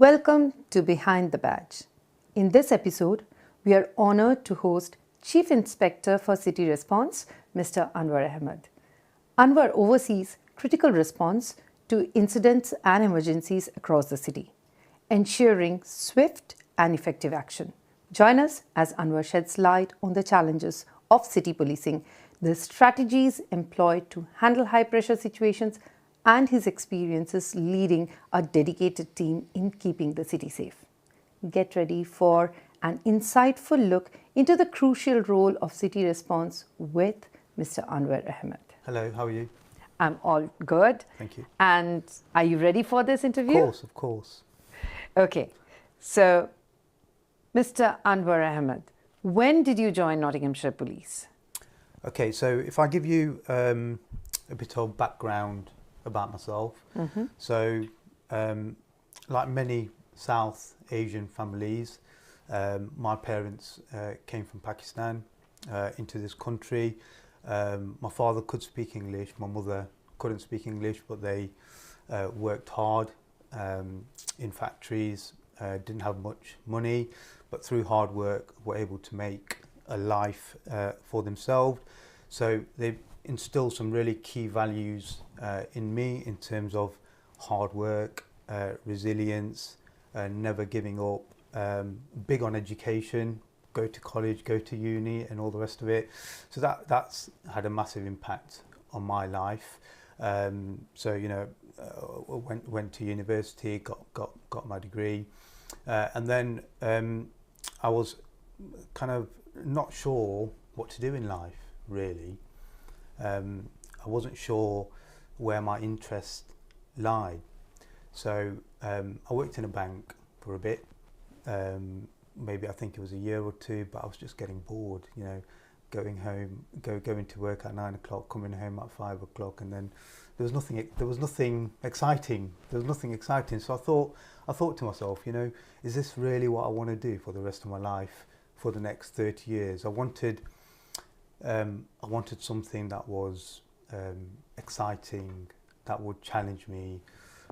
Welcome to Behind the Badge. In this episode, we are honored to host Chief Inspector for City Response, Mr. Anwar Ahmed. Anwar oversees critical response to incidents and emergencies across the city, ensuring swift and effective action. Join us as Anwar sheds light on the challenges of city policing, the strategies employed to handle high-pressure situations, and his experiences leading a dedicated team in keeping the city safe. Get ready for an insightful look into the crucial role of city response with Mr. Anwar Ahmed. Hello, how are you? I'm all good. Thank you. And are you ready for this interview? Of course. Okay. So, Mr. Anwar Ahmed, when did you join Nottinghamshire Police? Okay, so if I give you a bit of background about myself. So, like many South Asian families, my parents came from Pakistan into this country. My father could speak English, my mother couldn't speak English, but they worked hard in factories, didn't have much money, but through hard work were able to make a life for themselves. So they instilled some really key values in me in terms of hard work, resilience, never giving up, big on education, go to college, go to uni and all the rest of it. So that's had a massive impact on my life. So, you know, went to university, got my degree, and then I was kind of not sure what to do in life, really. I wasn't sure where my interest lied. So I worked in a bank for a bit, maybe I think it was a year or two, but I was just getting bored, you know, going home, going to work at 9 o'clock, coming home at 5 o'clock, and then there was nothing exciting. So I thought to myself, you know, is this really what I want to do for the rest of my life, for the next 30 years? I wanted something that was exciting, that would challenge me.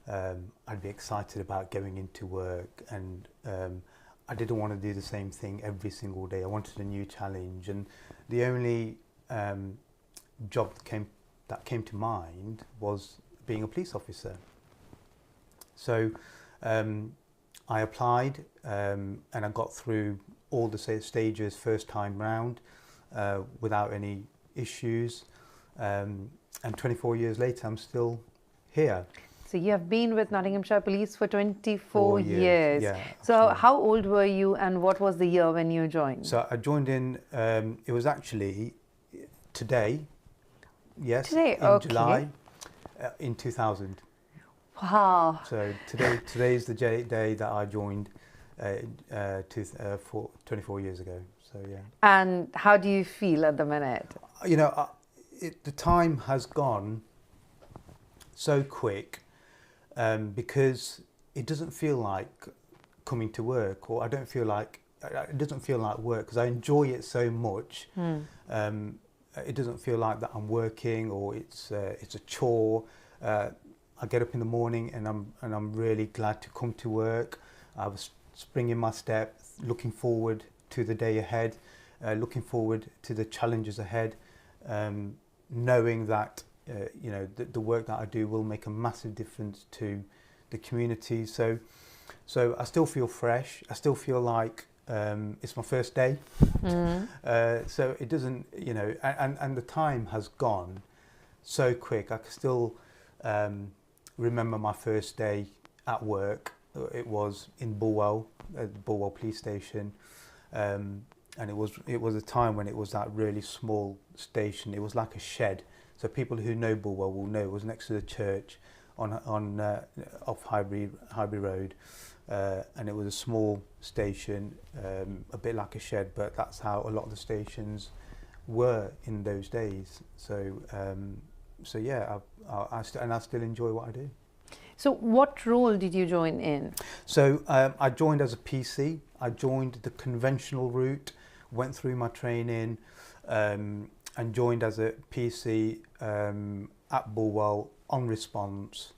I'd be excited about going into work, and I didn't want to do the same thing every single day. I wanted a new challenge, and the only job that came to mind was being a police officer. So I applied, and I got through all the stages first time round without any issues, and 24 years later I'm still here. So you have been with Nottinghamshire Police for 24 years. Yeah, so absolutely. how old were you and what was the year when you joined? So I joined in, it was actually today, yes, Today, in okay. July in 2000. Wow. So today is the day that I joined 24 years ago. So yeah. And how do you feel at the minute? You know, the time has gone so quick because it doesn't feel like coming to work, or it doesn't feel like work because I enjoy it so much. It doesn't feel like that I'm working or it's a chore. I get up in the morning and I'm really glad to come to work. I have a spring in my step, looking forward to the day ahead, looking forward to the challenges ahead, knowing that you know the work that I do will make a massive difference to the community. So I still feel fresh. I still feel like it's my first day. So it doesn't, you know, and the time has gone so quick. I can still remember my first day at work. It was in Bulwell, at Bulwell Police Station, and it was a time when it was that really small station. It was like a shed. So people who know Bulwell will know it was next to the church on off Highbury Road, and it was a small station, a bit like a shed. But that's how a lot of the stations were in those days. So yeah, I still enjoy what I do. So what role did you join in? So I joined as a PC. I joined the conventional route, went through my training, and joined as a PC at Bulwell on response.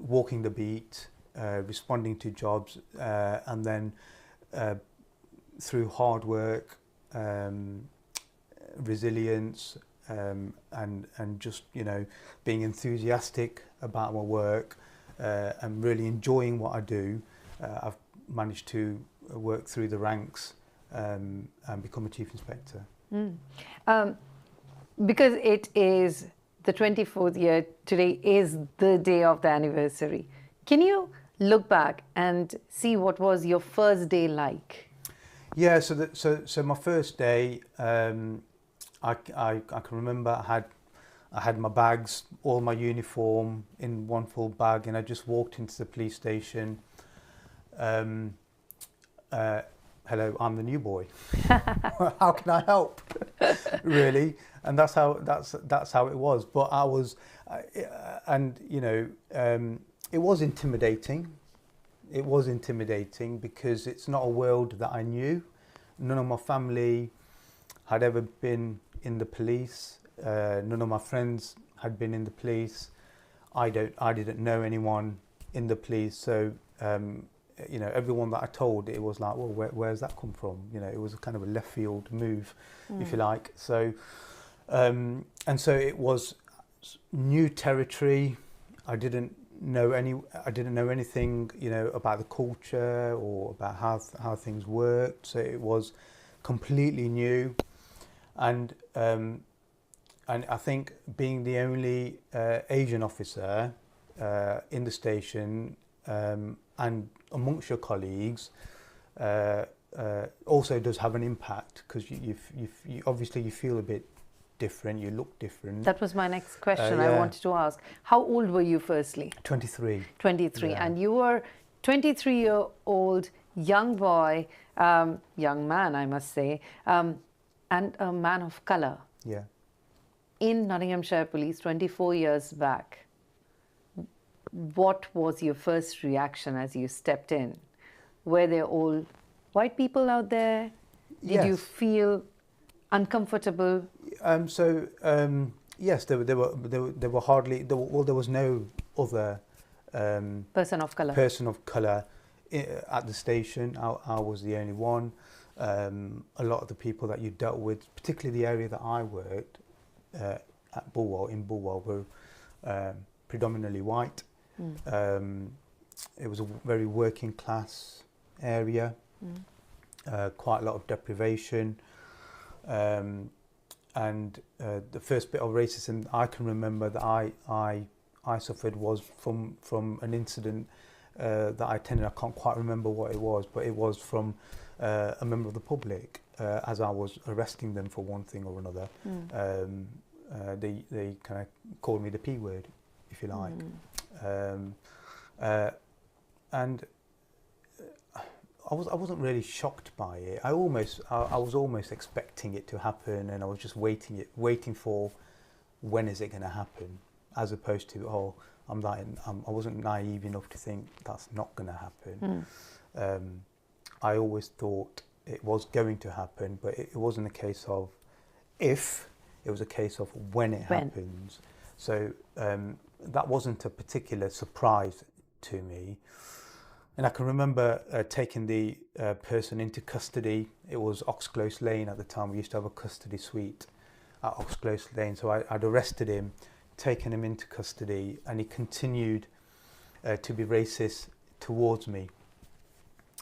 walking the beat, responding to jobs, and then through hard work, resilience, and just, you know, being enthusiastic about my work, and really enjoying what I do, I've managed to work through the ranks and become a chief inspector. Because it is the 24th year, today is the day of the anniversary. Can you look back and see what was your first day like? Yeah, so my first day, I can remember I had my bags, all my uniform in one full bag, and I just walked into the police station. Hello, I'm the new boy. How can I help? Really, and that's how it was. But I was, and you know, it was intimidating. It was intimidating because it's not a world that I knew. None of my family had ever been in the police. None of my friends had been in the police. I didn't know anyone in the police. So, you know, everyone that I told, it was like, well, where's that come from? You know, it was a kind of a left field move, if you like. So, and so it was new territory. I didn't know anything, you know, about the culture or about how things worked. So it was completely new, and I think being the only Asian officer in the station, and amongst your colleagues, also does have an impact, because you obviously you feel a bit different, you look different. That was my next question. Yeah. I wanted to ask, how old were you firstly? 23. 23. Yeah. And you were 23-year-old young boy, young man, I must say, and a man of colour. Yeah. In Nottinghamshire Police 24 years back. What was your first reaction as you stepped in? Were there all white people out there? Did you Yes. feel uncomfortable? Yes, there were hardly, there was no other Person of colour. person of colour at the station. I was the only one. A lot of the people that you dealt with, particularly the area that I worked at Bulwell, were predominantly white. It was a very working class area, quite a lot of deprivation, and the first bit of racism I can remember that I suffered was from an incident that I attended. I can't quite remember what it was, but it was from a member of the public. As I was arresting them for one thing or another, they kind of called me the P word, if you like. And I wasn't really shocked by it. I was almost expecting it to happen, and I was just waiting for when is it going to happen, as opposed to I wasn't naive enough to think that's not going to happen. I always thought it was going to happen, but it wasn't a case of if, it was a case of when it happens. So that wasn't a particular surprise to me. And I can remember taking the person into custody. It was Oxclose Lane at the time. We used to have a custody suite at Oxclose Lane. So I'd arrested him, taken him into custody, and he continued to be racist towards me.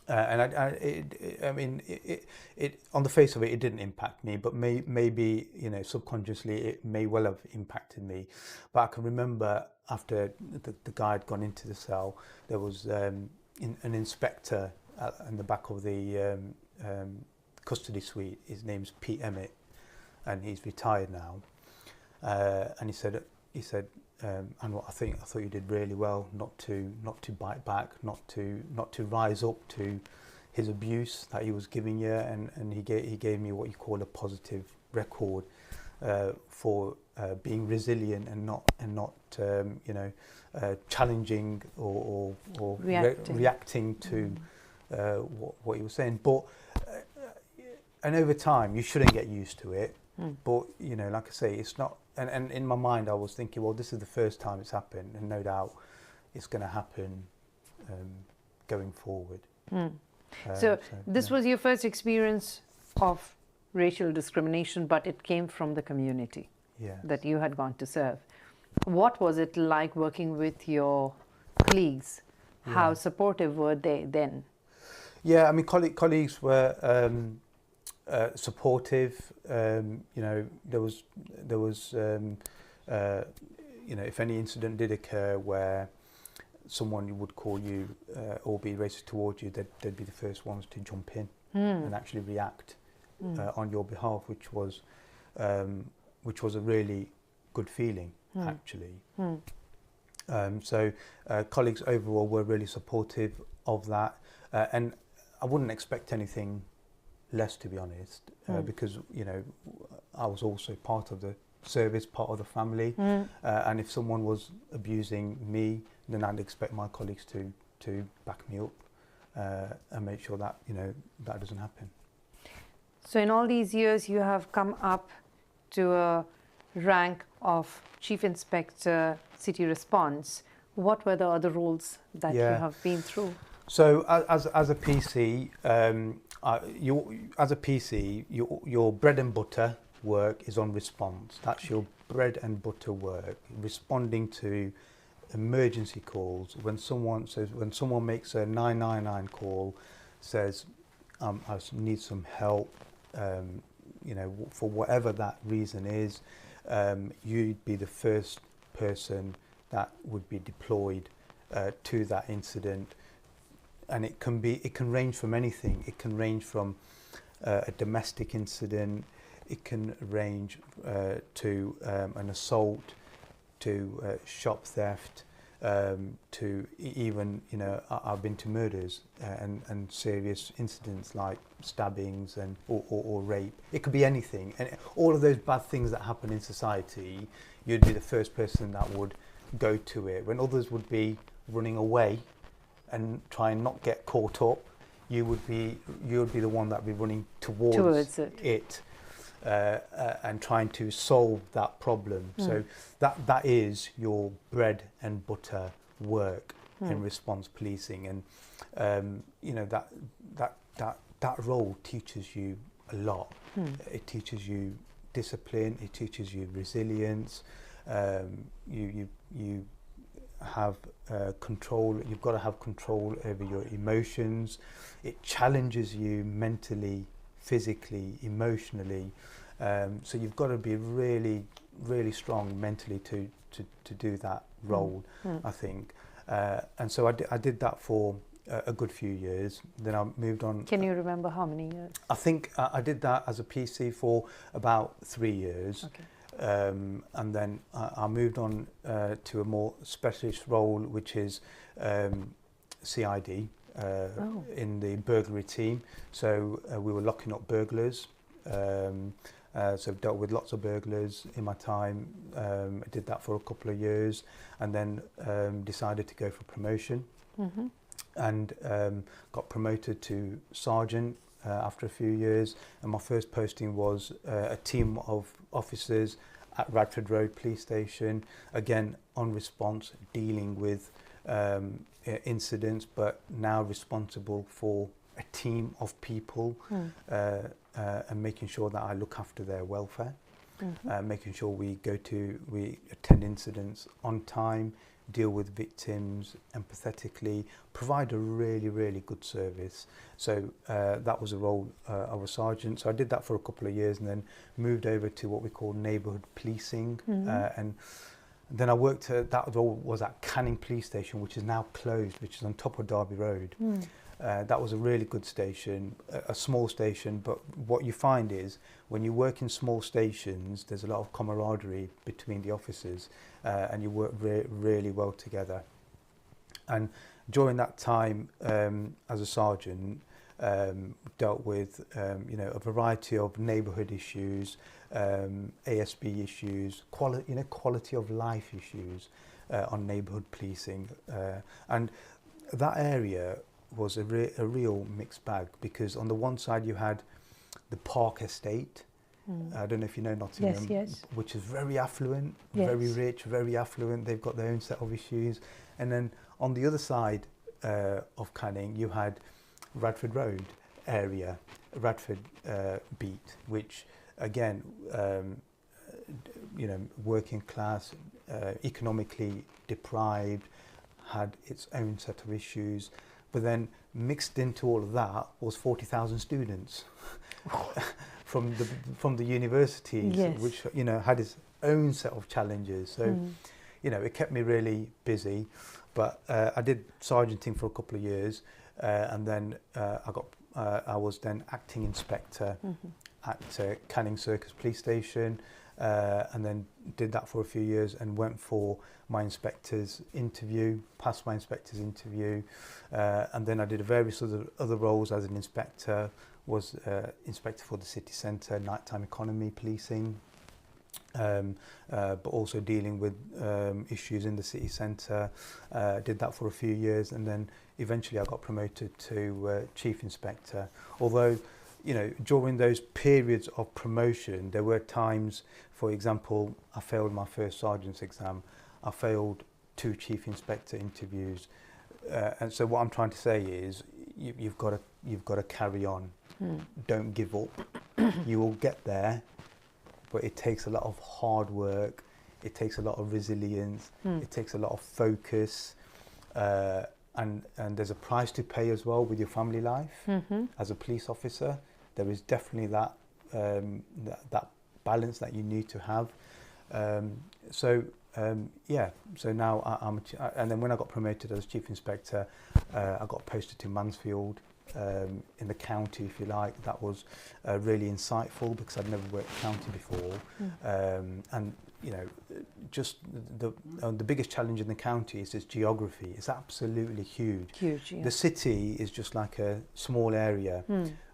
And I mean, on the face of it, it didn't impact me, but maybe, you know, subconsciously it may well have impacted me. But I can remember after the guy had gone into the cell, there was an inspector in the back of the custody suite. His name's Pete Emmett, and he's retired now. And he said, Anwar, I thought you did really well not to bite back, not to rise up to his abuse that he was giving you, and he gave me what you call a positive record for being resilient and not you know, challenging or reacting to what he was saying. But and over time you shouldn't get used to it. But you know, like I say, it's not. And in my mind, I was thinking, well, this is the first time it's happened, and no doubt, it's going to happen going forward. So this was your first experience of racial discrimination, but it came from the community that you had gone to serve. What was it like working with your colleagues? How supportive were they then? Yeah, I mean, colleagues were supportive. You know, there was you know, if any incident did occur where someone would call you or be racist towards you, they'd be the first ones to jump in and actually react on your behalf, which was a really good feeling, actually. So colleagues overall were really supportive of that, and I wouldn't expect anything less, to be honest, because, you know, I was also part of the service, part of the family, and if someone was abusing me, then I'd expect my colleagues to back me up and make sure that, you know, that doesn't happen. So in all these years, you have come up to a rank of Chief Inspector City Response. What were the other roles that you have been through? So as a PC, your bread and butter work is on response. That's your bread and butter work, responding to emergency calls. When someone makes a 999 call, says, I need some help, you know, for whatever that reason is, you'd be the first person that would be deployed to that incident. And it can range from anything. It can range from a domestic incident. It can range to an assault, to shop theft, to even, you know, I've been to murders and serious incidents like stabbings and or rape. It could be anything, and all of those bad things that happen in society, you'd be the first person that would go to it. When others would be running away and try and not get caught up, you would be the one that would be running towards it. And trying to solve that problem. So that is your bread and butter work in response policing, and you know, that role teaches you a lot. It teaches you discipline. It teaches you resilience. You have control. You've got to have control over your emotions. It challenges you mentally, physically, emotionally, so you've got to be really, really strong mentally to do that role, I think. And so I did that for a good few years. Then I moved on. Can you remember how many years? I think I did that as a PC for about 3 years. Okay. And then I moved on to a more specialist role, which is CID. In the burglary team, so we were locking up burglars, so dealt with lots of burglars in my time. I did that for a couple of years, and then decided to go for promotion, and got promoted to sergeant after a few years, and my first posting was a team of officers at Radford Road Police Station, again on response, dealing with incidents, but now responsible for a team of people, and making sure that I look after their welfare, making sure we attend incidents on time, deal with victims empathetically, provide a really, really good service. So that was a role of a sergeant. So I did that for a couple of years, and then moved over to what we call neighbourhood policing, and then I worked that role was at Canning Police Station, which is now closed, which is on top of Derby Road. That was a really good station, a small station, but what you find is when you work in small stations, there's a lot of camaraderie between the officers, and you work really well together. And during that time, as a sergeant, dealt with you know, a variety of neighbourhood issues, ASB issues, quality of life issues on neighbourhood policing, and that area was a real mixed bag, because on the one side you had the Park Estate. I don't know if you know Nottingham, yes. which is very affluent, very rich, very affluent. They've got their own set of issues. And then on the other side of Canning, you had Radford Road area, Radford beat, which again, working class, economically deprived, had its own set of issues. But then mixed into all of that was 40,000 students from the universities, yes. which had its own set of challenges. So it kept me really busy. But I did sergeanting for a couple of years, and then I was then acting inspector at Canning Circus Police Station, and then did that for a few years and went for my inspector's interview, passed my inspector's interview, and then I did various other roles as an inspector, was inspector for the city centre, nighttime economy policing, but also dealing with issues in the city centre. Did that for a few years, and then eventually I got promoted to chief inspector. Although, during those periods of promotion, there were times, for example, I failed my first sergeant's exam, I failed 2 chief inspector interviews, and so what I'm trying to say is you've got to carry on. Don't give up. You will get there, but it takes a lot of hard work, it takes a lot of resilience, it takes a lot of focus, and there's a price to pay as well with your family life. As a police officer, there is definitely that that balance that you need to have. So now and then when I got promoted as chief inspector, I got posted to Mansfield, in the county, if you like. That was really insightful because I'd never worked county before, and just the biggest challenge in the county is its geography. It's absolutely huge. Yeah. The city is just like a small area,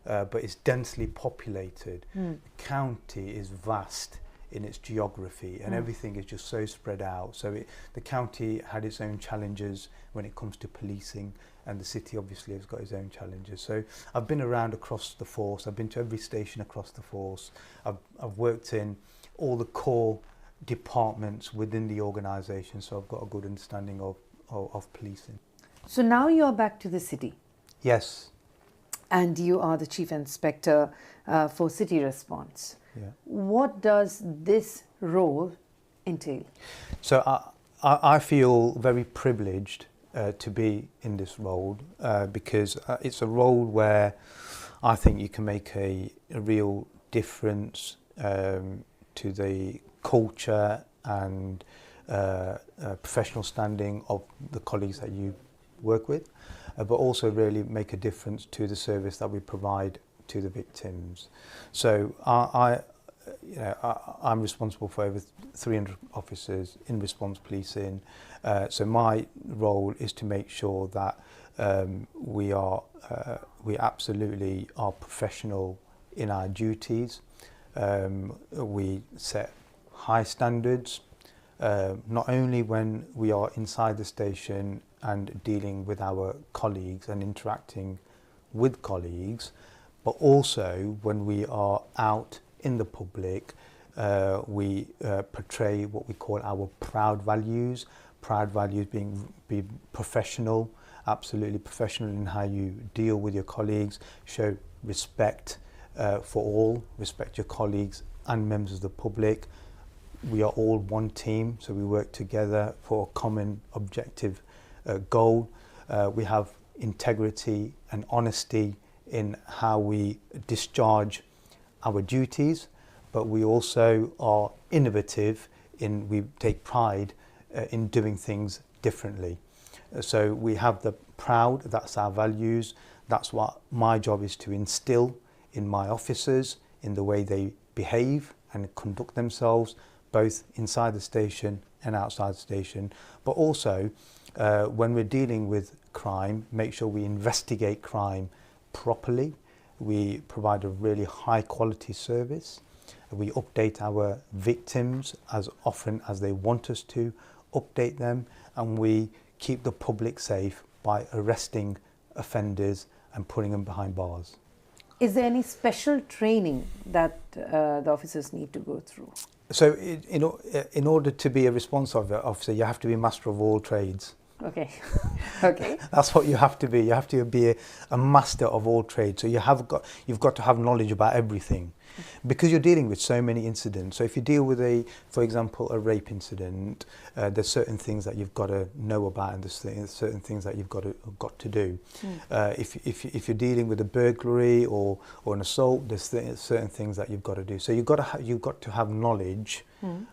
but it's densely populated. The county is vast in its geography, and everything is just so spread out. So the county had its own challenges when it comes to policing, and the city obviously has got its own challenges. So I've been around across the force. I've been to every station across the force. I've worked in all the core departments within the organisation, so I've got a good understanding of policing. So now you're back to the city. Yes. And you are the Chief Inspector for City Response. Yeah. What does this role entail? So I feel very privileged to be in this role because it's a role where I think you can make a real difference to the culture and professional standing of the colleagues that you work with, but also really make a difference to the service that we provide to the victims. So I'm responsible for over 300 officers in response policing. So my role is to make sure that we absolutely are professional in our duties. We set high standards, not only when we are inside the station and dealing with our colleagues and interacting with colleagues, but also when we are out in the public. We portray what we call our proud values. Proud values being professional, absolutely professional in how you deal with your colleagues, show respect for all, respect your colleagues and members of the public. We are all one team, so we work together for a common objective goal. We have integrity and honesty in how we discharge our duties, but we also are innovative we take pride in doing things differently. So we have the proud, that's our values, that's what my job is to instill in my officers, in the way they behave and conduct themselves, both inside the station and outside the station, but also when we're dealing with crime, make sure we investigate crime properly. We provide a really high quality service. We update our victims as often as they want us to update them, and we keep the public safe by arresting offenders and putting them behind bars. Is there any special training that the officers need to go through? So in order to be a response officer, you have to be master of all trades. Okay. Okay. That's what you have to be. You have to be a master of all trades. So you've got to have knowledge about everything, because you're dealing with so many incidents. So if you deal with for example, a rape incident, there's certain things that you've got to know about, and there's certain things that you've got to do. If you're dealing with a burglary or an assault, there's certain things that you've got to do. So you've got to have knowledge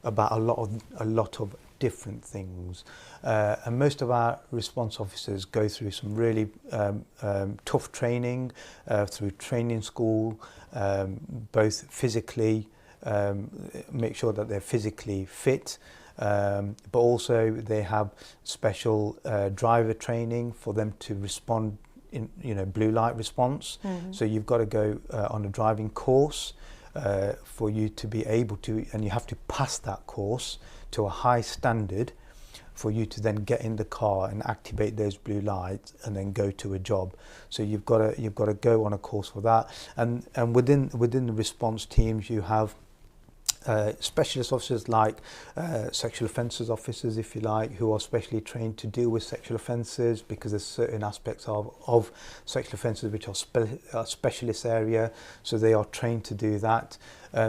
about a lot of different things, and most of our response officers go through some really tough training through training school, both physically, make sure that they're physically fit, but also they have special driver training for them to respond in blue light response. So you've got to go on a driving course for you to be able to, and you have to pass that course to a high standard for you to then get in the car and activate those blue lights and then go to a job. So you've got to go on a course for that. And within the response teams, you have specialist officers like sexual offences officers, if you like, who are specially trained to deal with sexual offences, because there's certain aspects of sexual offences which are specialist area, so they are trained to do that.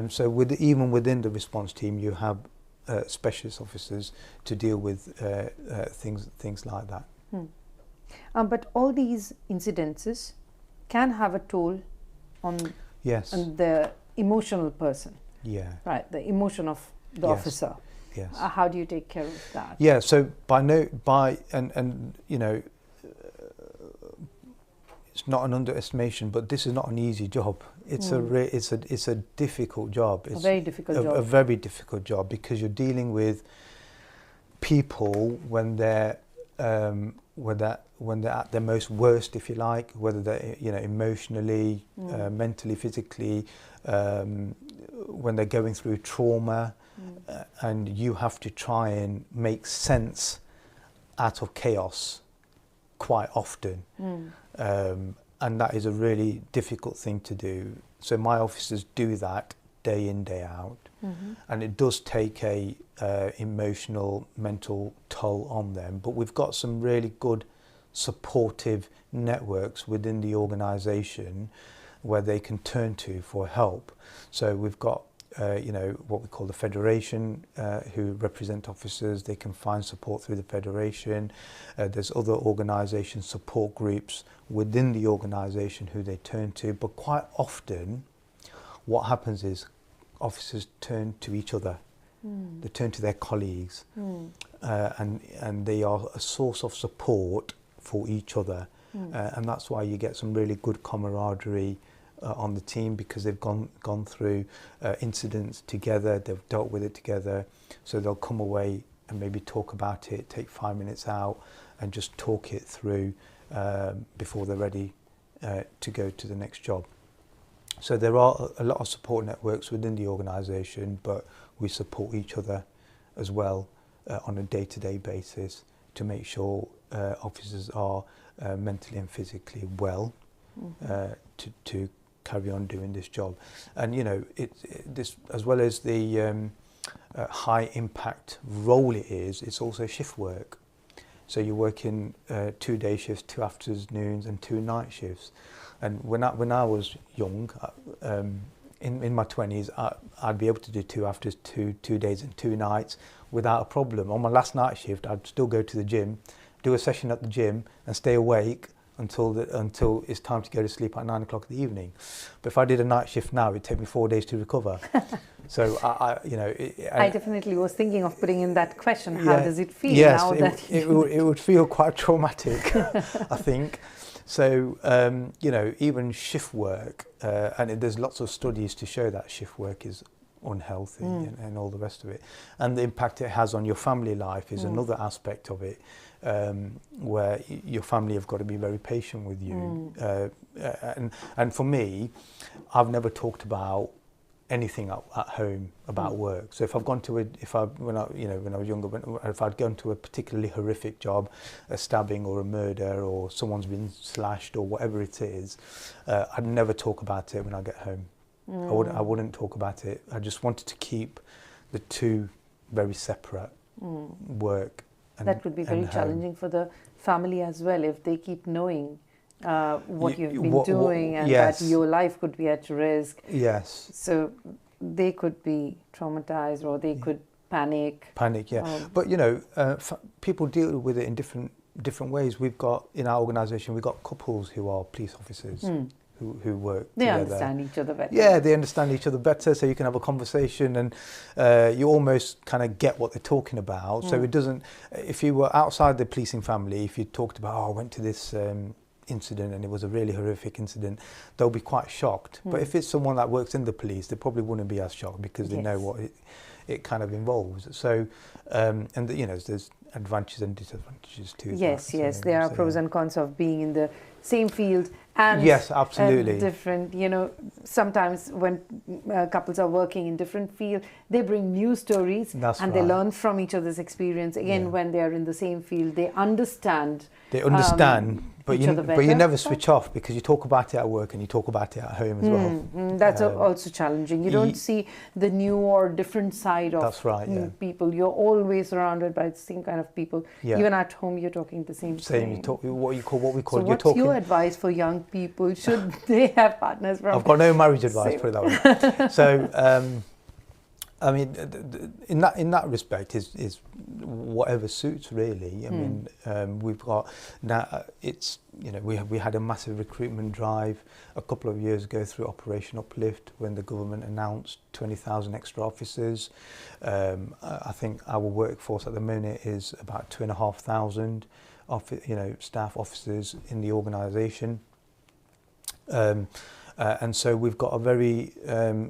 So even within the response team, you have specialist officers to deal with things like that. But all these incidences can have a toll on the emotional person. Yeah. Right, the emotion of the officer. Yes. How do you take care of that? Yeah. So it's not an underestimation, but this is not an easy job. It's a difficult job. It's a very difficult job. A very difficult job, because you're dealing with people when they're at their most worst, if you like, whether they're emotionally, mentally, physically, when they're going through trauma, and you have to try and make sense out of chaos quite often. And that is a really difficult thing to do. So my officers do that day in, day out, and it does take a emotional, mental toll on them. But we've got some really good supportive networks within the organisation where they can turn to for help. So we've got what we call the Federation, who represent officers. They can find support through the Federation. There's other organisation support groups within the organisation who they turn to. But quite often, what happens is officers turn to each other. They turn to their colleagues, and they are a source of support for each other. And that's why you get some really good camaraderie on the team, because they've gone through incidents together, they've dealt with it together, so they'll come away and maybe talk about it, take 5 minutes out and just talk it through before they're ready to go to the next job. So there are a lot of support networks within the organisation, but we support each other as well on a day-to-day basis to make sure officers are mentally and physically well to carry on doing this job. And this, as well as the high impact role it is, it's also shift work. So you're working 2 day shifts, 2 afternoons and 2 night shifts. And when I was young, in my 20s, I'd be able to do 2 afters, 2 days and 2 nights without a problem. On my last night shift, I'd still go to the gym, do a session at the gym and stay awake until it's time to go to sleep at 9 o'clock in the evening. But if I did a night shift now, it'd take me 4 days to recover. So I definitely was thinking of putting in that question. How does it feel now that it would feel quite traumatic, I think. So even shift work, and there's lots of studies to show that shift work is unhealthy and all the rest of it, and the impact it has on your family life is another aspect of it, where your family have got to be very patient with you. And for me, I've never talked about anything at home about work. So if I've gone to when I was younger, if I'd gone to a particularly horrific job, a stabbing or a murder, or someone's been slashed or whatever it is, I'd never talk about it when I get home. I wouldn't talk about it. I just wanted to keep the two very separate, work that could be very challenging for the family as well if they keep knowing what you've been doing and yes. that your life could be at risk. Yes. So they could be traumatized or they could panic. Yeah. But you know, people deal with it in different ways. We've got in our organisation, we've got couples who are police officers who work they together. Understand each other better. Yeah, they understand each other better, so you can have a conversation and you almost kind of get what they're talking about. So it doesn't. If you were outside the policing family, if you talked about, I went to this incident and it was a really horrific incident, they'll be quite shocked. But if it's someone that works in the police, they probably wouldn't be as shocked because they know what it kind of involves. So, and you know, there's advantages and disadvantages to yes, that. Yes, there are pros and cons of being in the same field and yes, absolutely. Different, you know, sometimes when couples are working in different fields, they bring new stories they learn from each other's experience. Again, when they are in the same field, they understand. But you never switch off because you talk about it at work and you talk about it at home as well. That's also challenging. You don't see the new or different side of people. You're always surrounded by the same kind of people. Yeah. Even at home, you're talking the same thing. You talk what we call. So what's your advice for young people? Should they have partners from? I've got no marriage advice, put it that way. So. I mean, in that respect, is whatever suits really. I mean, we've got now. It's we had a massive recruitment drive a couple of years ago through Operation Uplift when the government announced 20,000 extra officers. I think our workforce at the minute is about 2,500 staff officers in the organisation. And so we've got a very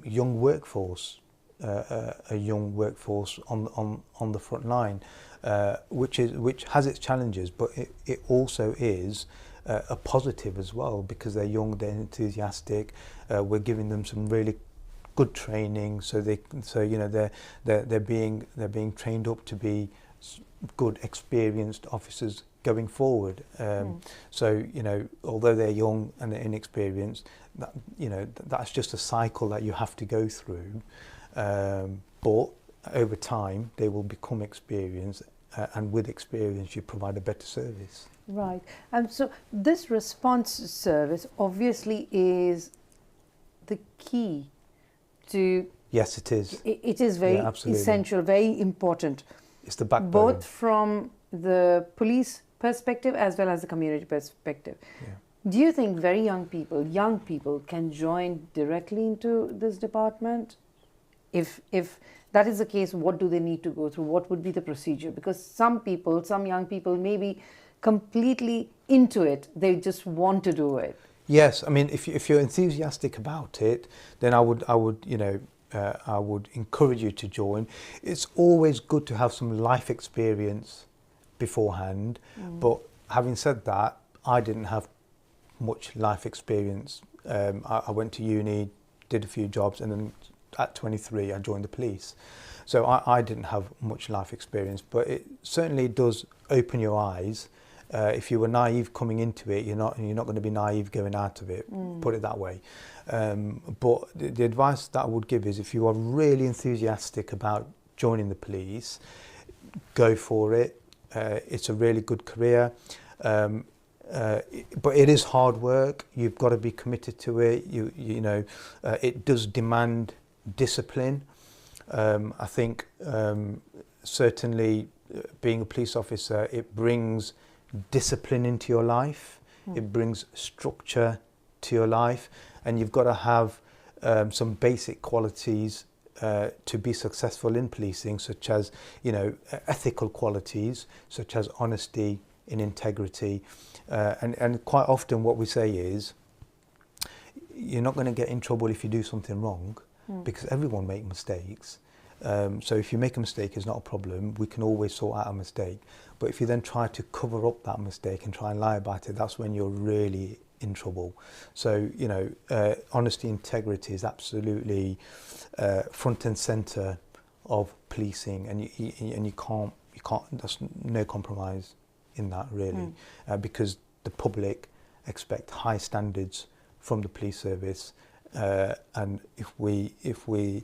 young workforce. A young workforce on the front line, which has its challenges, but it also is a positive as well because they're young, they're enthusiastic. We're giving them some really good training, so they're being trained up to be good, experienced officers going forward. So although they're young and they're inexperienced, that's just a cycle that you have to go through. But over time they will become experienced, and with experience you provide a better service. Right. So this response service obviously is the key to... Yes, it is. It is very essential, very important. It's the backbone. Both from the police perspective as well as the community perspective. Yeah. Do you think very young people can join directly into this department? If that is the case, what do they need to go through? What would be the procedure? Because some young people may be completely into it. They just want to do it. Yes, I mean, if you're enthusiastic about it, then I would encourage you to join. It's always good to have some life experience beforehand. But having said that, I didn't have much life experience. I went to uni, did a few jobs, and then at 23 I joined the police. So I didn't have much life experience, but it certainly does open your eyes. If you were naive coming into it, you're not going to be naive going out of it, put it that way. But the advice that I would give is if you are really enthusiastic about joining the police, go for it. It's a really good career. But it is hard work. You've got to be committed to it. It does demand discipline. I think certainly being a police officer, it brings discipline into your life. It brings structure to your life, and you've got to have some basic qualities to be successful in policing, such as ethical qualities, such as honesty and integrity. And quite often what we say is you're not going to get in trouble if you do something wrong, because everyone makes mistakes. So if you make a mistake, it's not a problem. We can always sort out a mistake. But if you then try to cover up that mistake and try and lie about it, that's when you're really in trouble. So honesty, integrity is absolutely front and centre of policing, and you can't. There's no compromise in that really, because the public expect high standards from the police service, and if we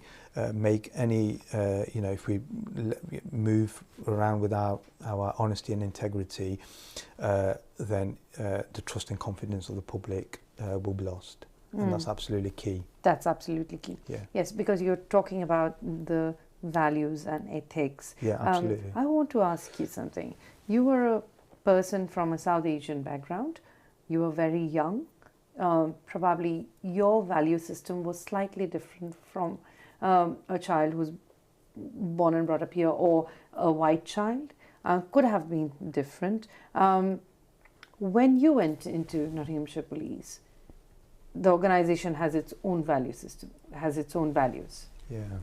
make any, if we move around without our honesty and integrity, then the trust and confidence of the public will be lost. And that's absolutely key. That's absolutely key. Yeah. Yes, because you're talking about the values and ethics. Yeah, absolutely. I want to ask you something. You were a person from a South Asian background. You were very young. Probably your value system was slightly different from a child who's born and brought up here, or a white child. Could have been different. When you went into Nottinghamshire Police, the organisation has its own value system, has its own values. Yeah.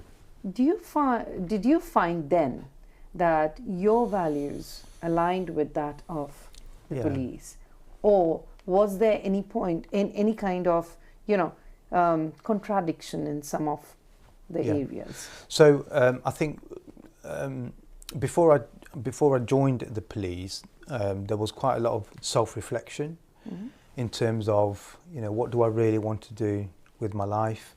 Did you find then that your values aligned with that of the police, or was there any point in any kind of contradiction in some of the areas? So I think before I joined the police, there was quite a lot of self-reflection in terms of what do I really want to do with my life.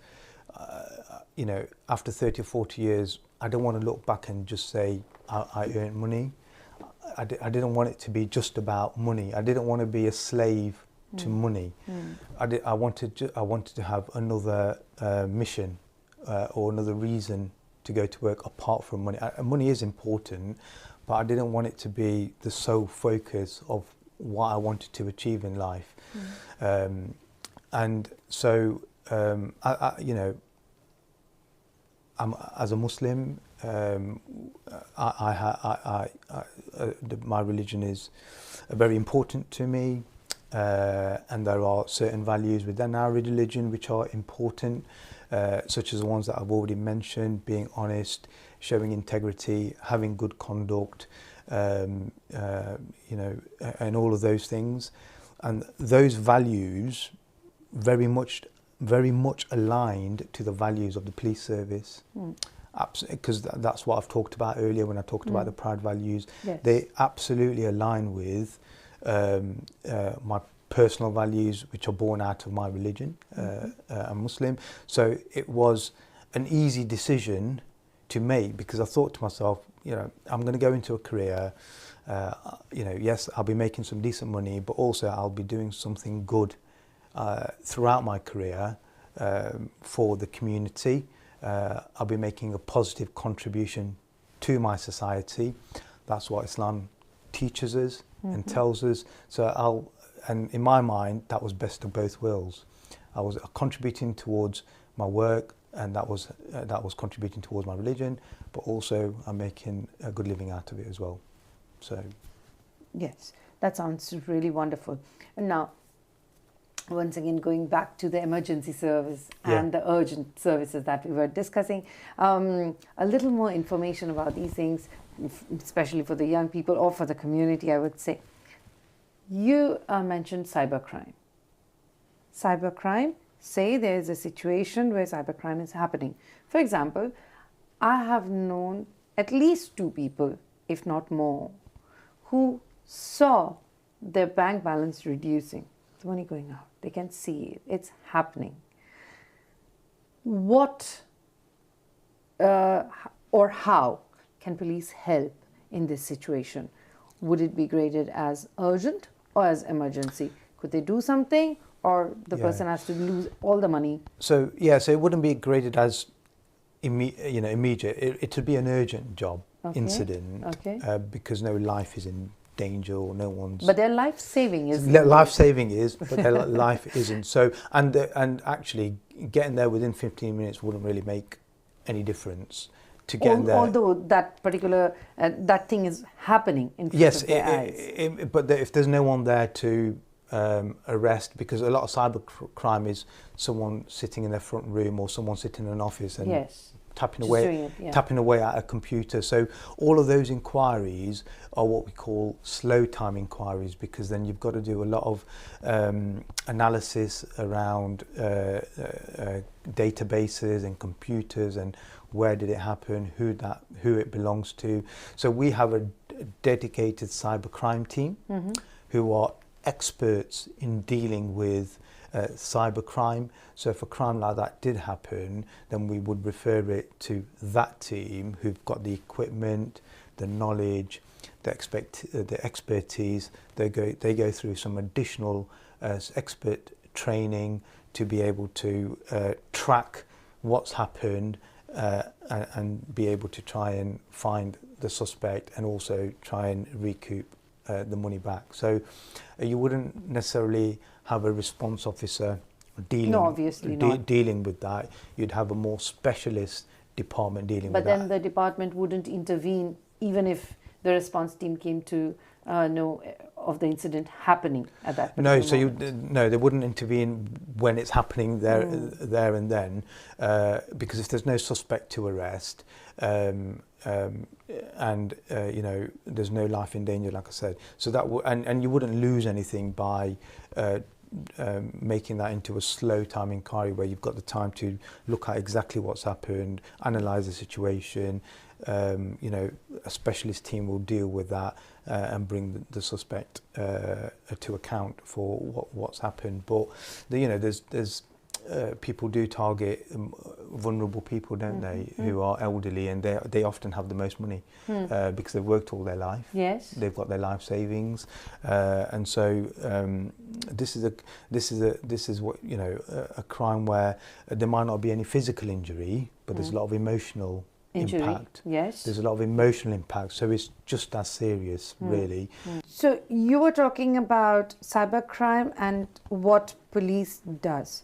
After 30 or 40 years, I don't want to look back and just say I earned money. I didn't want it to be just about money. I didn't want to be a slave to money. I wanted to have another mission or another reason to go to work apart from money. Money is important, but I didn't want it to be the sole focus of what I wanted to achieve in life. And so I'm, as a Muslim, my religion is very important to me, and there are certain values within our religion which are important, such as the ones that I've already mentioned: being honest, showing integrity, having good conduct, and all of those things. And those values very much aligned to the values of the police service. Because that's what I've talked about earlier when I talked about the proud values. Yes. They absolutely align with my personal values, which are born out of my religion. I'm Muslim. So it was an easy decision to make, because I thought to myself, I'm going to go into a career, yes, I'll be making some decent money, but also I'll be doing something good throughout my career for the community. I'll be making a positive contribution to my society. That's what Islam teaches us and tells us. And in my mind, that was best of both worlds. I was contributing towards my work, and that was contributing towards my religion, but also I'm making a good living out of it as well. So, yes, that sounds really wonderful. And now, once again, going back to the emergency service and the urgent services that we were discussing, a little more information about these things, especially for the young people or for the community, I would say. You mentioned cybercrime. Cybercrime, say there is a situation where cybercrime is happening. For example, I have known at least 2 people, if not more, who saw their bank balance reducing, the money going out. They can see it. It's happening. What or how can police help in this situation? Would it be graded as urgent or as emergency? Could they do something, or the person has to lose all the money? So it wouldn't be graded as immediate. It would be an urgent job, incident, because no life is in danger, or no one's. But their life saving is. Life saving is, but their life isn't. So and actually getting there within 15 minutes wouldn't really make any difference to getting there. Although that particular that thing is happening in front of their eyes. But if there's no one there to arrest, because a lot of cyber crime is someone sitting in their front room or someone sitting in an office and tapping away at a computer. So all of those inquiries are what we call slow time inquiries, because then you've got to do a lot of analysis around databases and computers and where did it happen, who it belongs to. So we have a dedicated cybercrime team who are experts in dealing with cybercrime. So if a crime like that did happen, then we would refer it to that team who've got the equipment, the knowledge, the expertise. They go through some additional expert training to be able to track what's happened and be able to try and find the suspect and also try and recoup the money back. So you wouldn't necessarily have a response officer dealing, no, obviously not. Dealing with that. You'd have a more specialist department dealing with that. But then the department wouldn't intervene even if the response team came to know of the incident happening at that particular moment. No, they wouldn't intervene when it's happening there and then, because if there's no suspect to arrest, and there's no life in danger, like I said, so that and you wouldn't lose anything by making that into a slow time inquiry where you've got the time to look at exactly what's happened, analyse the situation. A specialist team will deal with that and bring the suspect to account for what's happened. But there's people do target vulnerable people, don't they, who are elderly, and they often have the most money because they've worked all their life. Yes, they've got their life savings, and so this is what a crime where there might not be any physical injury, but there's a lot of emotional injury. Impact. Yes, there's a lot of emotional impact, so it's just as serious, really. So you were talking about cybercrime and what police does.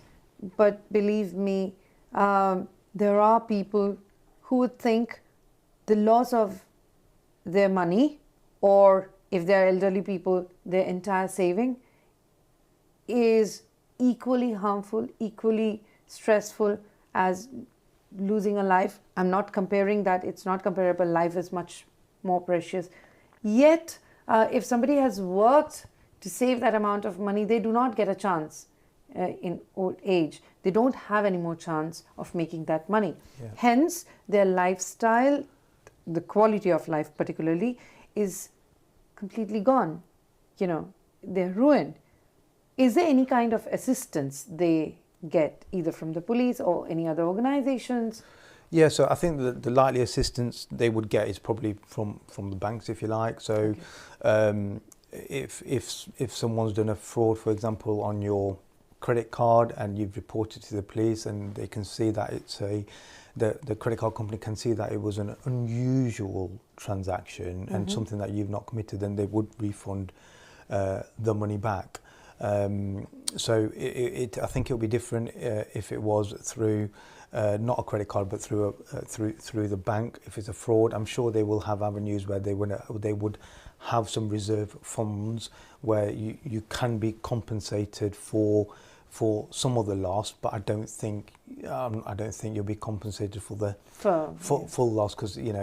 But believe me, there are people who would think the loss of their money, or if they're elderly people, their entire saving, is equally harmful, equally stressful as losing a life. I'm not comparing that. It's not comparable. Life is much more precious. Yet, if somebody has worked to save that amount of money, they do not get a chance. In old age, they don't have any more chance of making that money. Yeah. Hence, their lifestyle, the quality of life particularly, is completely gone. They're ruined. Is there any kind of assistance they get either from the police or any other organizations? Yeah, so I think the likely assistance they would get is probably from the banks, if you like. So if someone's done a fraud, for example, on your credit card and you've reported to the police and they can see that the credit card company can see that it was an unusual transaction and something that you've not committed, then they would refund the money back. So I think it would be different if it was through not a credit card but through the bank. If it's a fraud, I'm sure they will have avenues where they would have some reserve funds where you can be compensated for some of the loss, but I don't think you'll be compensated for the full loss, because the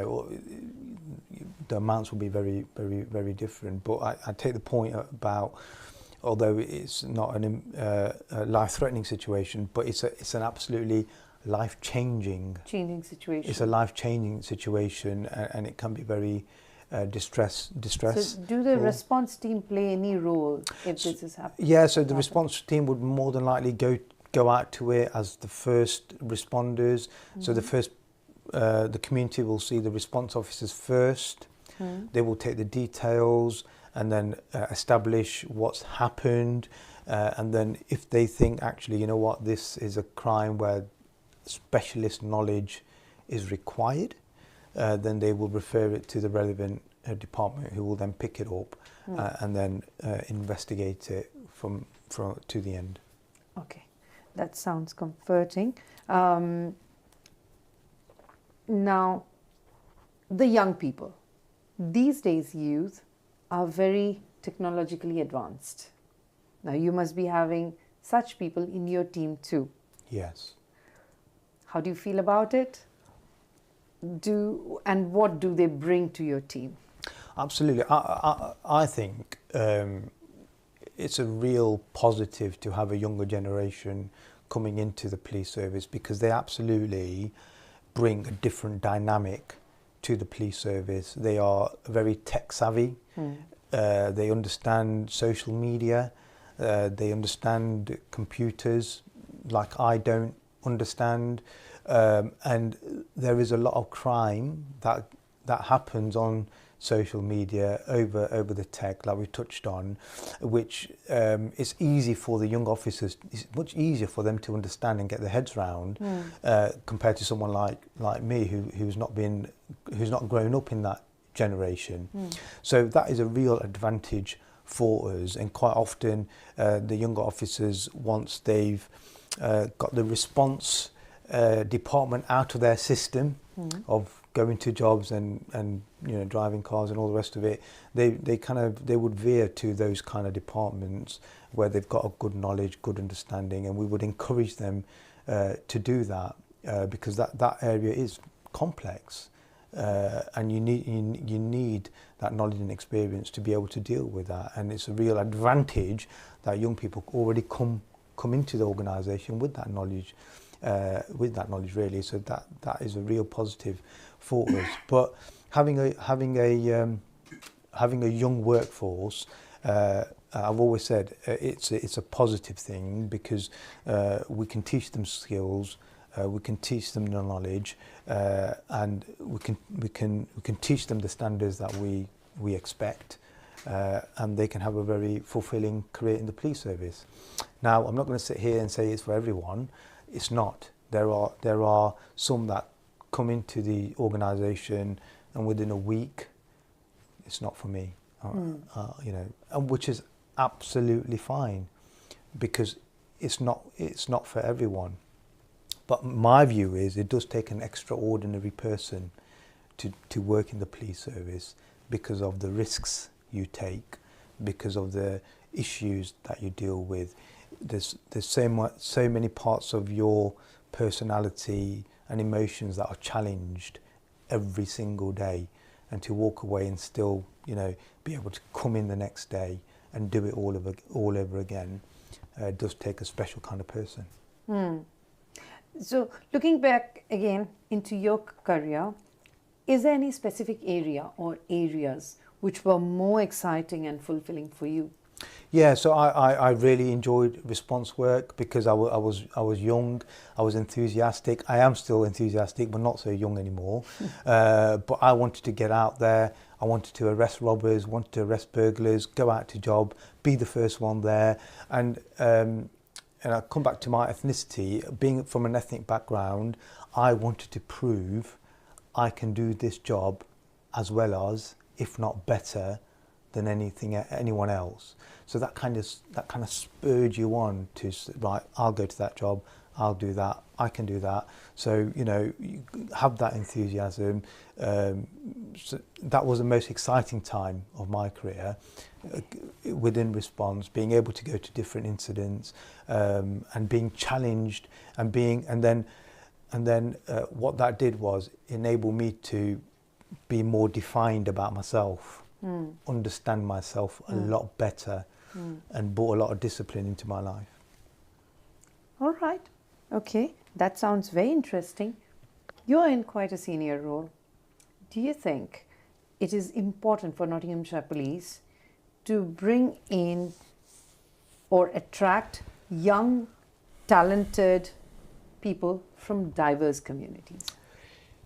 amounts will be very, very, very different. But I take the point about, although it's not a life-threatening situation, but it's an absolutely life-changing situation. It's a life-changing situation, and it can be very distress. So do the response team play any role if this is happening? Yeah, so the response team would more than likely go out to it as the first responders. So the community will see the response officers first. They will take the details and then establish what's happened, and then if they think, actually, this is a crime where specialist knowledge is required, then they will refer it to the relevant department, who will then pick it up and then investigate it from to the end. Okay, that sounds comforting. Now, the young people. These days, youth are very technologically advanced. Now, you must be having such people in your team too. Yes. How do you feel about it? And what do they bring to your team? Absolutely. I think it's a real positive to have a younger generation coming into the police service, because they absolutely bring a different dynamic to the police service. They are very tech savvy. They understand social media. They understand computers like I don't understand, and there is a lot of crime that happens on social media over the tech, like we touched on, which it's easy for the young officers. It's much easier for them to understand and get their heads around compared to someone like me who's not grown up in that generation. So that is a real advantage for us, and quite often the younger officers, once they've got the response department out of their system of going to jobs and driving cars and all the rest of it, they would veer to those kind of departments where they've got a good knowledge, good understanding, and we would encourage them to do that because that area is complex, and you need that knowledge and experience to be able to deal with that. And it's a real advantage that young people already come into the organisation with that knowledge. Really, so that is a real positive for us. But having a young workforce, I've always said it's a positive thing because we can teach them skills, we can teach them the knowledge, and we can teach them the standards that we expect, and they can have a very fulfilling career in the police service. Now, I'm not going to sit here and say it's for everyone. It's not. There are some that come into the organisation and within a week, it's not for me, and which is absolutely fine because it's not for everyone. But my view is it does take an extraordinary person to work in the police service because of the risks you take, because of the issues that you deal with. There's so many parts of your personality and emotions that are challenged every single day, and to walk away and still be able to come in the next day and do it all over again does take a special kind of person. So looking back again into your career, is there any specific area or areas which were more exciting and fulfilling for you? Yeah, so I really enjoyed response work because I was young, I was enthusiastic. I am still enthusiastic, but not so young anymore. But I wanted to get out there. I wanted to arrest robbers, wanted to arrest burglars, go out to job, be the first one there. And I come back to my ethnicity. Being from an ethnic background, I wanted to prove I can do this job as well as, if not better, than anyone else. So that kind of spurred you on to, right, I'll go to that job, I'll do that, I can do that. So you have that enthusiasm. So that was the most exciting time of my career within response, being able to go to different incidents and being challenged and then what that did was enable me to be more defined about myself. Understand myself a lot better and brought a lot of discipline into my life. All right. Okay. That sounds very interesting. You're in quite a senior role. Do you think it is important for Nottinghamshire Police to bring in or attract young, talented people from diverse communities?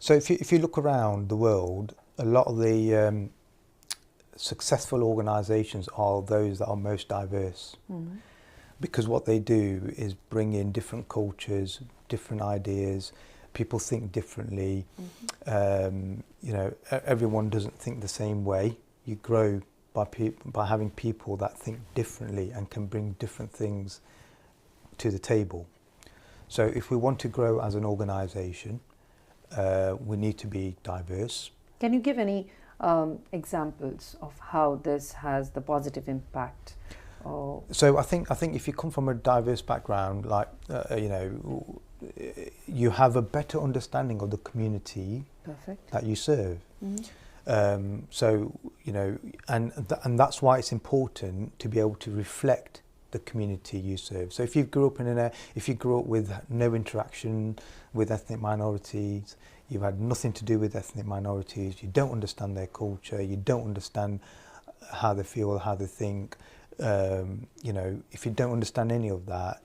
So if you look around the world, a lot of the successful organisations are those that are most diverse, because what they do is bring in different cultures, different ideas. People think differently. Everyone doesn't think the same way. You grow by having people that think differently and can bring different things to the table. So if we want to grow as an organisation, we need to be diverse. Can you give any examples of how this has the positive impact? So I think if you come from a diverse background, like you have a better understanding of the community that you serve. So and that's why it's important to be able to reflect the community you serve. So if you grew up with no interaction with ethnic minorities, you've had nothing to do with ethnic minorities, you don't understand their culture, you don't understand how they feel, how they think, if you don't understand any of that,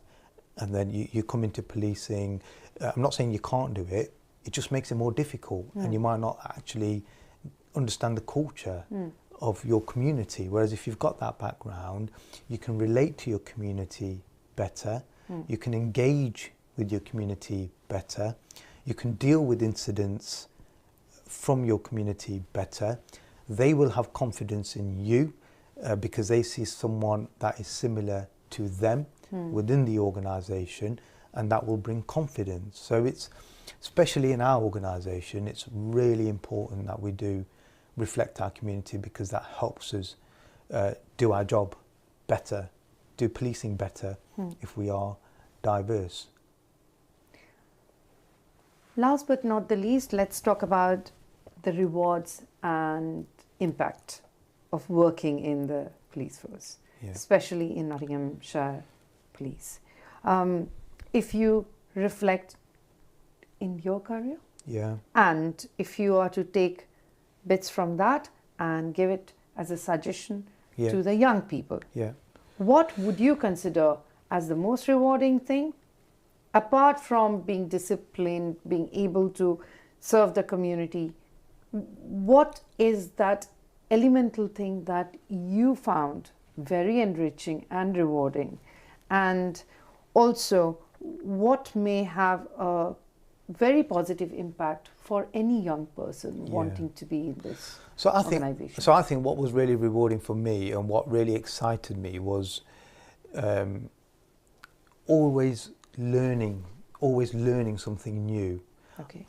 and then you come into policing, I'm not saying you can't do it, it just makes it more difficult, and you might not actually understand the culture of your community. Whereas if you've got that background, you can relate to your community better, you can engage with your community better, you can deal with incidents from your community better. They will have confidence in you because they see someone that is similar to them within the organisation, and that will bring confidence. So it's, especially in our organisation, it's really important that we do reflect our community, because that helps us do our job better, do policing better if we are diverse. Last but not the least, let's talk about the rewards and impact of working in the police force, especially in Nottinghamshire Police. If you reflect in your career, and if you are to take bits from that and give it as a suggestion to the young people, what would you consider as the most rewarding thing, apart from being disciplined, being able to serve the community? What is that elemental thing that you found very enriching and rewarding? And also, what may have a very positive impact for any young person wanting to be in this organisation? So I think what was really rewarding for me and what really excited me was always learning something new.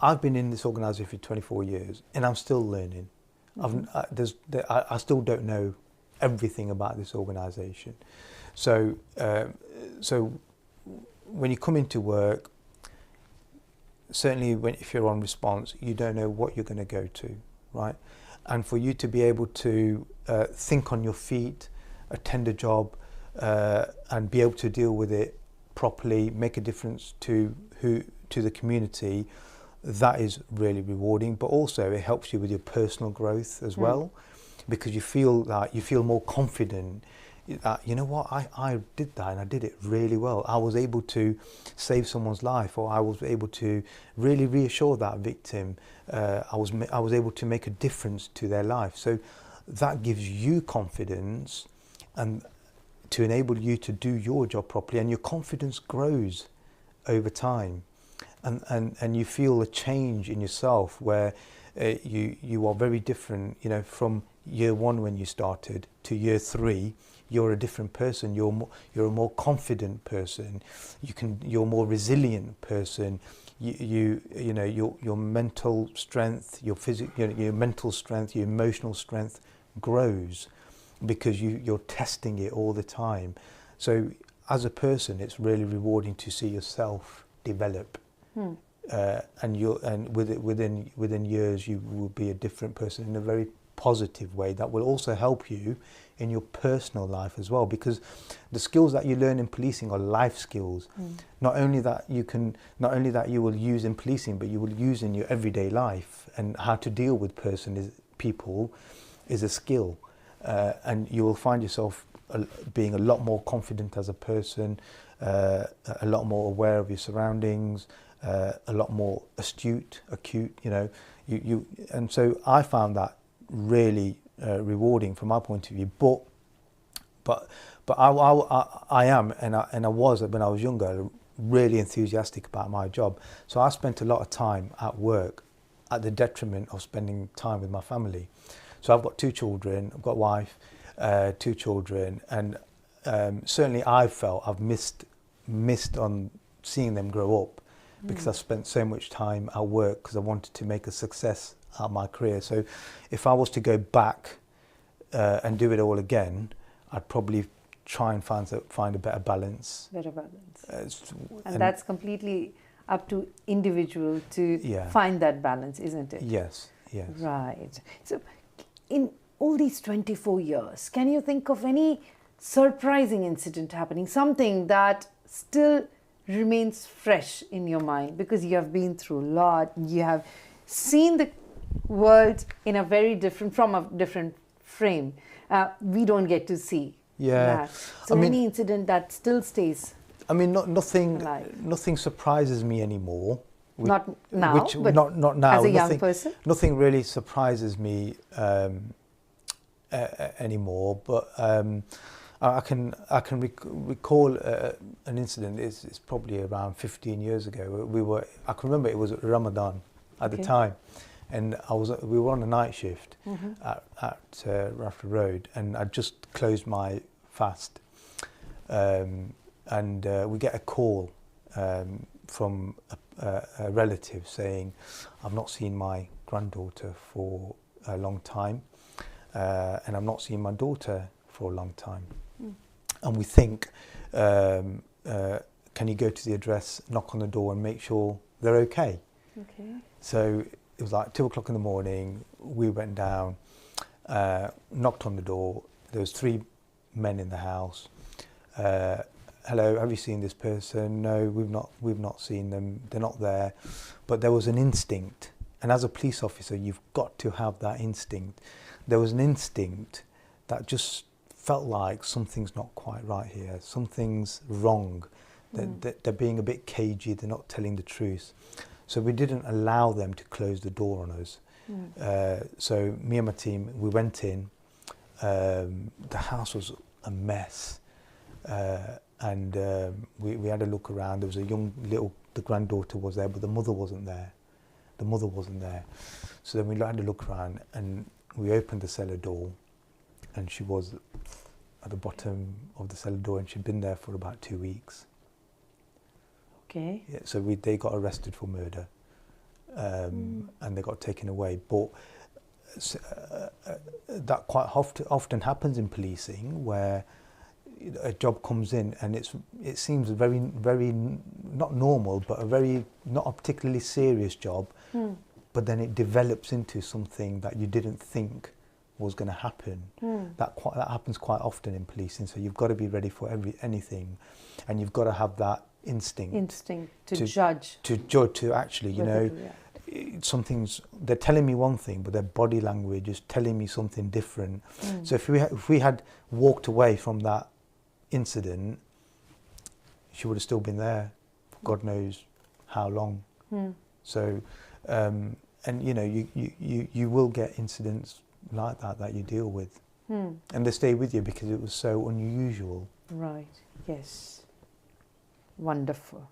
I've been in this organisation for 24 years and I'm still learning. I still don't know everything about this organisation. So when you come into work, certainly if you're on response, you don't know what you're going to go to, right? And for you to be able to think on your feet, attend a job, and be able to deal with it properly, make a difference to the community, that is really rewarding. But also it helps you with your personal growth as well, because you feel more confident. You know what, I did that and I did it really well. I was able to save someone's life, or I was able to really reassure that victim. I was able to make a difference to their life. So that gives you confidence and to enable you to do your job properly, and your confidence grows over time, and you feel a change in yourself where you are very different, from year one when you started to year 3. You're a different person. You're a more confident person. You're a more resilient person. Your mental strength, your mental strength, your emotional strength grows because you're testing it all the time. So as a person, it's really rewarding to see yourself develop. And within years, you will be a different person in a very positive way that will also help you in your personal life as well, because the skills that you learn in policing are life skills. Not only that you will use in policing, but you will use in your everyday life, and how to deal with people is a skill, and you will find yourself being a lot more confident as a person, a lot more aware of your surroundings, a lot more acute, and so I found that really rewarding from my point of view. But I am, and I was when I was younger, really enthusiastic about my job. So I spent a lot of time at work at the detriment of spending time with my family. So I've got 2 children, I've got a wife, 2 children, and certainly I felt I've missed on seeing them grow up, because I spent so much time at work because I wanted to make a success out of my career. So if I was to go back and do it all again, I'd probably try and find a better balance. And that's completely up to individual to find that balance, isn't it? Yes. Right. So in all these 24 years, can you think of any surprising incident happening, something that still remains fresh in your mind, because you have been through a lot, you have seen the world from a different frame. We don't get to see Yeah. that. So I mean- any incident that still stays I mean, nothing alive. nothing surprises me anymore. Not now, but not now. as a young nothing, person? Nothing really surprises me anymore. But I can recall an incident. It's probably around 15 years ago. I can remember it was Ramadan at the time, and we were on a night shift at Rafter Road, and I just closed my fast, and we get a call from a relative saying, "I've not seen my granddaughter for a long time, and I've not seen my daughter for a long time." And we think, can you go to the address, knock on the door and make sure they're okay? Okay. So it was like 2 o'clock in the morning. We went down, knocked on the door. There was 3 men in the house. Hello, have you seen this person? No, we've not seen them. They're not there. But there was an instinct, and as a police officer, you've got to have that instinct. There was an instinct that just felt like something's not quite right here. Something's wrong. They're being a bit cagey. They're not telling the truth. So we didn't allow them to close the door on us. So me and my team, we went in. The house was a mess. And we had a look around. There was the granddaughter was there, but the mother wasn't there. So then we had a look around, and we opened the cellar door, and she was at the bottom of the cellar door, and she'd been there for about 2 weeks. Okay. Yeah, so they got arrested for murder, and they got taken away. But that quite often happens in policing, where a job comes in and it seems very, very not normal, but a very not a particularly serious job, but then it develops into something that you didn't think was going to happen. That happens quite often in policing. So you've got to be ready for anything, and you've got to have that instinct to judge, to actually, you know, they're telling me one thing, but their body language is telling me something different. So if we had walked away from that incident, she would have still been there for God knows how long. So and you know, you will get incidents like that you deal with, and they stay with you because it was so unusual. Right. Yes. Wonderful.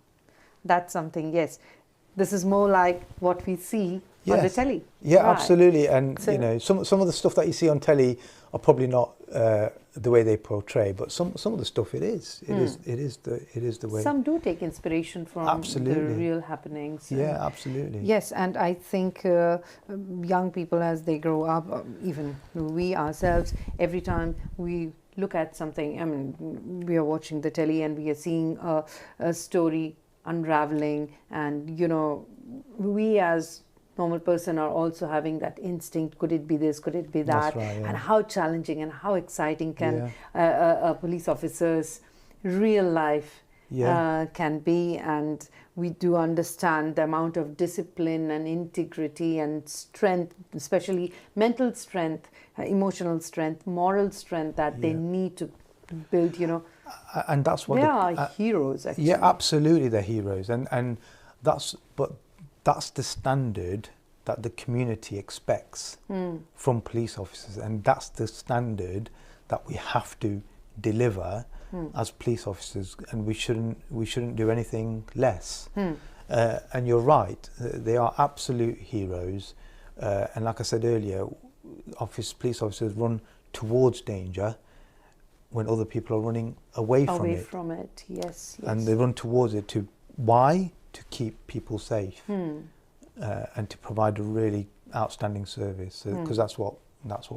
That's something. Yes. This is more like what we see on the telly. Yeah, right. Absolutely. And so, you know, some of the stuff that you see on telly are probably not the way they portray, but some of the stuff it is the way. Some do take inspiration from the real happenings. Yeah, absolutely. Yes, and I think young people as they grow up, even we ourselves, every time we look at something, I mean, we are watching the telly and we are seeing a story unraveling, and you know, we as normal person are also having that instinct, could it be this, could it be that? That's right, yeah. And how challenging and how exciting can a police officer's real life can be. And we do understand the amount of discipline and integrity and strength, especially mental strength, emotional strength, moral strength that they need to build, you know. And that's what they are heroes, actually. Yeah, absolutely, they're heroes, and that's the standard that the community expects from police officers, and that's the standard that we have to deliver as police officers, and we shouldn't do anything less. And you're right, they are absolute heroes, and like I said earlier, police officers run towards danger when other people are running away from it. Yes. And they run towards it why? To keep people safe, and to provide a really outstanding service, because that's what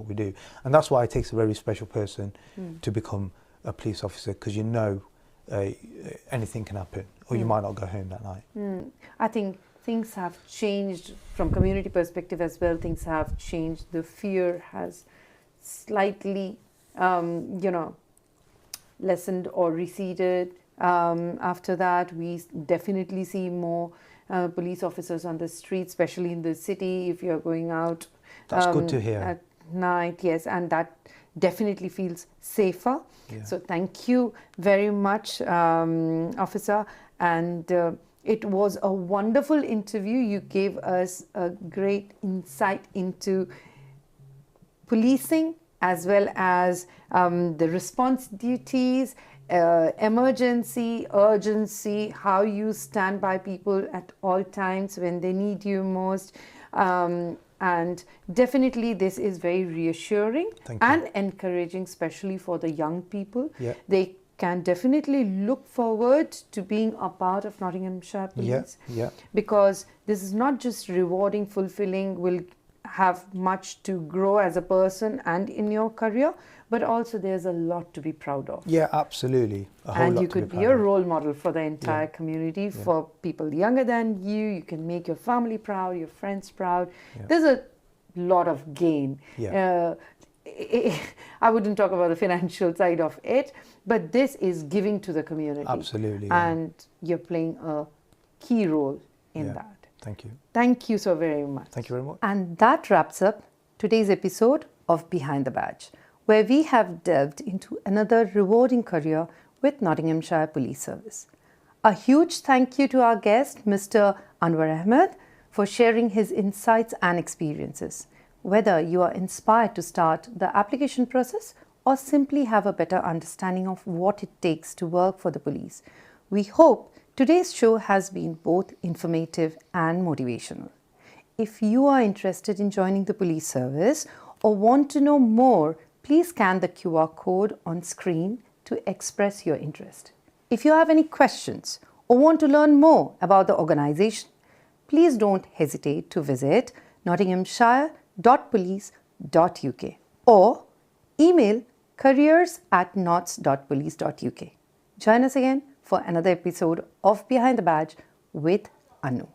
we do, and that's why it takes a very special person to become a police officer, because you know anything can happen, or you might not go home that night. I think things have changed from community perspective as well. Things have changed. The fear has slightly, lessened or receded. After that, we definitely see more police officers on the street, especially in the city. If you're going out, that's good to hear. night, yes, and that definitely feels safer. Yeah. So thank you very much, officer, and it was a wonderful interview. You gave us a great insight into policing as well as the response duties, emergency, urgency, how you stand by people at all times when they need you most. And definitely this is very reassuring and encouraging, especially for the young people. Yeah. They can definitely look forward to being a part of Nottinghamshire Police, because this is not just rewarding, fulfilling, will have much to grow as a person and in your career, but also there's a lot to be proud of. Yeah, absolutely. And you could be a role model for the entire community, for people younger than you. You can make your family proud, your friends proud. There's a lot of gain. I wouldn't talk about the financial side of it, but this is giving to the community. Absolutely. And you're playing a key role in that. Thank you. Thank you so very much. Thank you very much. And that wraps up today's episode of Behind the Badge, where we have delved into another rewarding career with Nottinghamshire Police Service. A huge thank you to our guest, Mr. Anwar Ahmed, for sharing his insights and experiences. Whether you are inspired to start the application process or simply have a better understanding of what it takes to work for the police, we hope today's show has been both informative and motivational. If you are interested in joining the police service or want to know more, please scan the QR code on screen to express your interest. If you have any questions or want to learn more about the organisation, please don't hesitate to visit nottinghamshire.police.uk or email careers@nots.police.uk. Join us again for another episode of Behind the Badge with Anu.